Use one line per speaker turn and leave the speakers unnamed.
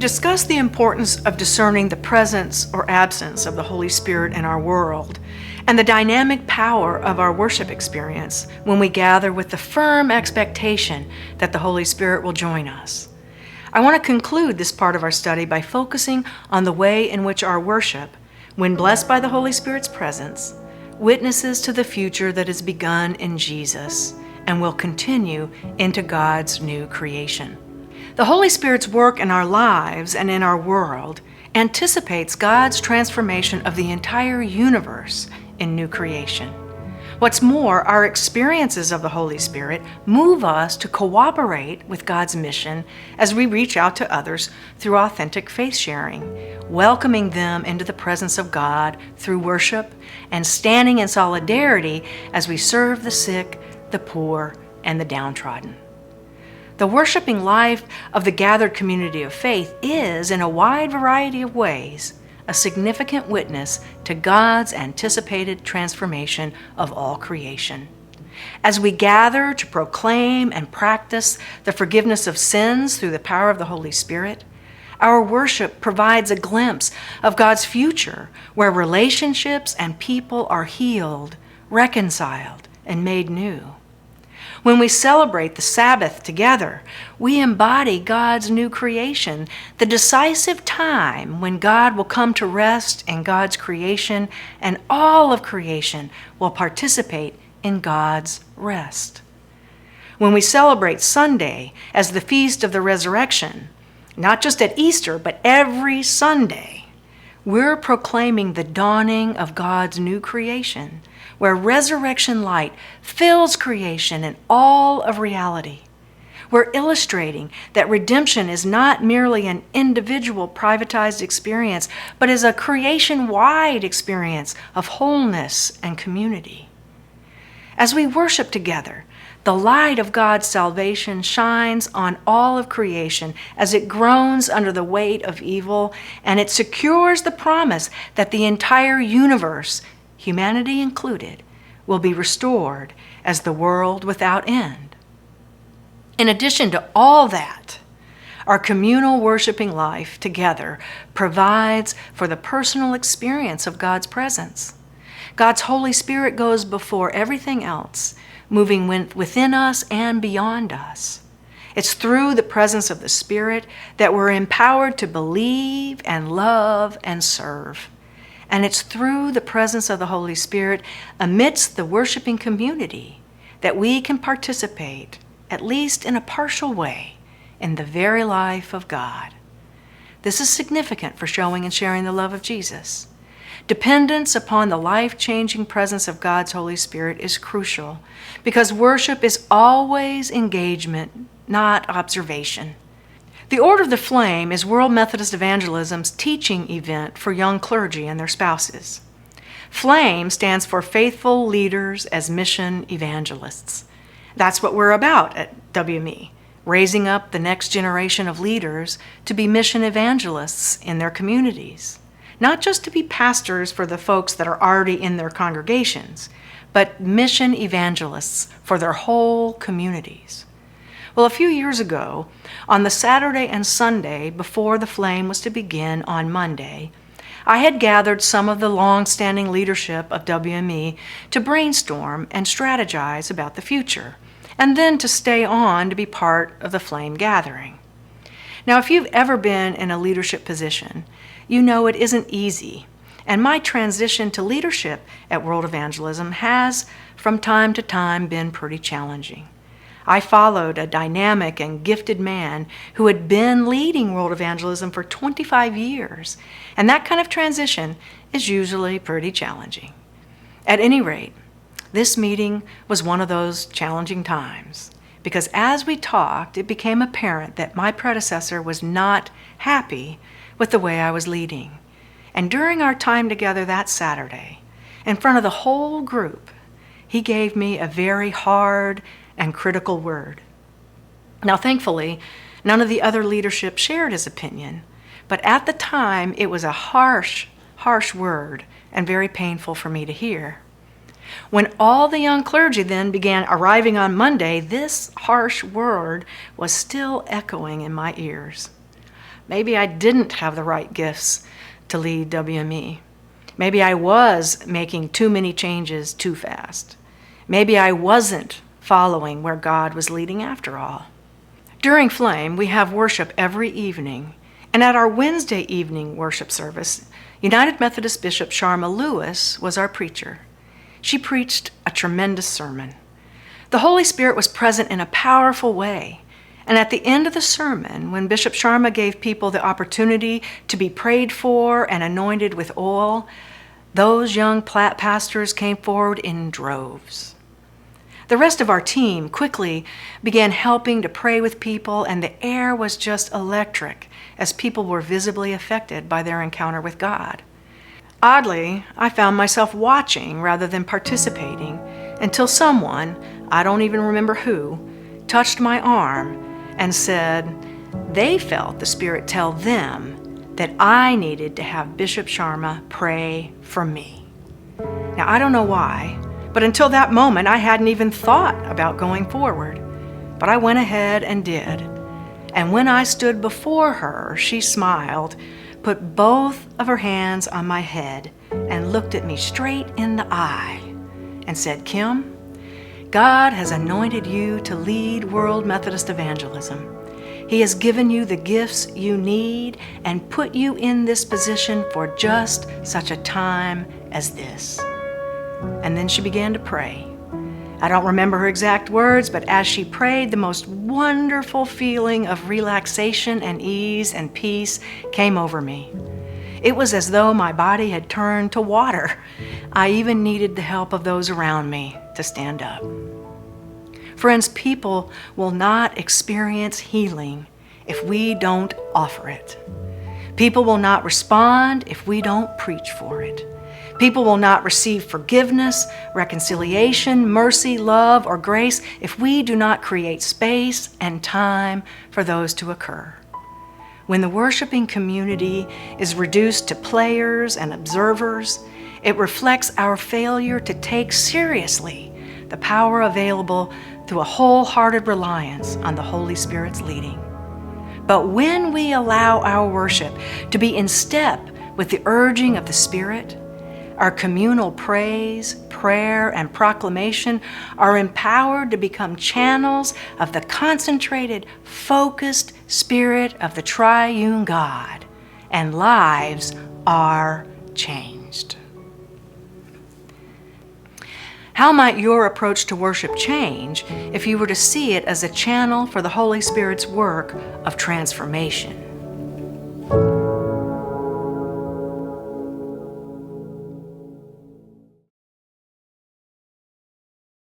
discussed the importance of discerning the presence or absence of the Holy Spirit in our world and the dynamic power of our worship experience when we gather with the firm expectation that the Holy Spirit will join us. I want to conclude this part of our study by focusing on the way in which our worship, when blessed by the Holy Spirit's presence, witnesses to the future that has begun in Jesus and will continue into God's new creation. The Holy Spirit's work in our lives and in our world anticipates God's transformation of the entire universe in new creation. What's more, our experiences of the Holy Spirit move us to cooperate with God's mission as we reach out to others through authentic faith sharing, welcoming them into the presence of God through worship and standing in solidarity as we serve the sick, the poor, and the downtrodden. The worshiping life of the gathered community of faith is, in a wide variety of ways, a significant witness to God's anticipated transformation of all creation. As we gather to proclaim and practice the forgiveness of sins through the power of the Holy Spirit, our worship provides a glimpse of God's future where relationships and people are healed, reconciled, and made new. When we celebrate the Sabbath together, we embody God's new creation, the decisive time when God will come to rest in God's creation and all of creation will participate in God's rest. When we celebrate Sunday as the feast of the resurrection, not just at Easter, but every Sunday, we're proclaiming the dawning of God's new creation, where resurrection light fills creation and all of reality. We're illustrating that redemption is not merely an individual privatized experience, but is a creation-wide experience of wholeness and community. As we worship together, the light of God's salvation shines on all of creation as it groans under the weight of evil, and it secures the promise that the entire universe, humanity included, will be restored as the world without end. In addition to all that, our communal worshiping life together provides for the personal experience of God's presence. God's Holy Spirit goes before everything else, moving within us and beyond us. It's through the presence of the Spirit that we're empowered to believe and love and serve. And it's through the presence of the Holy Spirit amidst the worshiping community that we can participate, at least in a partial way, in the very life of God. This is significant for showing and sharing the love of Jesus. Dependence upon the life-changing presence of God's Holy Spirit is crucial because worship is always engagement, not observation. The Order of the Flame is World Methodist Evangelism's teaching event for young clergy and their spouses. FLAME stands for Faithful Leaders as Mission Evangelists. That's what we're about at WME, raising up the next generation of leaders to be mission evangelists in their communities. Not just to be pastors for the folks that are already in their congregations, but mission evangelists for their whole communities. Well, a few years ago, on the Saturday and Sunday before the Flame was to begin on Monday, I had gathered some of the long-standing leadership of WME to brainstorm and strategize about the future, and then to stay on to be part of the Flame gathering. Now, if you've ever been in a leadership position, you know it isn't easy, and my transition to leadership at World Evangelism has, from time to time, been pretty challenging. I followed a dynamic and gifted man who had been leading World Evangelism for 25 years, and that kind of transition is usually pretty challenging. At any rate, this meeting was one of those challenging times, because as we talked, it became apparent that my predecessor was not happy with the way I was leading. And during our time together that Saturday, in front of the whole group, he gave me a very hard and critical word. Now, thankfully, none of the other leadership shared his opinion, but at the time, it was a harsh word and very painful for me to hear. When all the young clergy then began arriving on Monday, this harsh word was still echoing in my ears. Maybe I didn't have the right gifts to lead WME. Maybe I was making too many changes too fast. Maybe I wasn't following where God was leading after all. During Flame, we have worship every evening, and at our Wednesday evening worship service, United Methodist Bishop Sharma Lewis was our preacher. She preached a tremendous sermon. The Holy Spirit was present in a powerful way, and at the end of the sermon, when Bishop Sharma gave people the opportunity to be prayed for and anointed with oil, those young pastors came forward in droves. The rest of our team quickly began helping to pray with people, and the air was just electric as people were visibly affected by their encounter with God. Oddly, I found myself watching rather than participating until someone, I don't even remember who, touched my arm and said they felt the Spirit tell them that I needed to have Bishop Sharma pray for me. Now, I don't know why, but until that moment, I hadn't even thought about going forward. But I went ahead and did. And when I stood before her, she smiled, put both of her hands on my head, and looked at me straight in the eye and said, "Kim, God has anointed you to lead World Methodist evangelism. He has given you the gifts you need and put you in this position for just such a time as this." And then she began to pray. I don't remember her exact words, but as she prayed, the most wonderful feeling of relaxation and ease and peace came over me. It was as though my body had turned to water. I even needed the help of those around me to stand up. Friends, people will not experience healing if we don't offer it. People will not respond if we don't preach for it. People will not receive forgiveness, reconciliation, mercy, love, or grace if we do not create space and time for those to occur. When the worshiping community is reduced to players and observers, it reflects our failure to take seriously the power available through a wholehearted reliance on the Holy Spirit's leading. But when we allow our worship to be in step with the urging of the Spirit, our communal praise, prayer, and proclamation are empowered to become channels of the concentrated, focused Spirit of the triune God, and lives are changed. How might your approach to worship change if you were to see it as a channel for the Holy Spirit's work of transformation?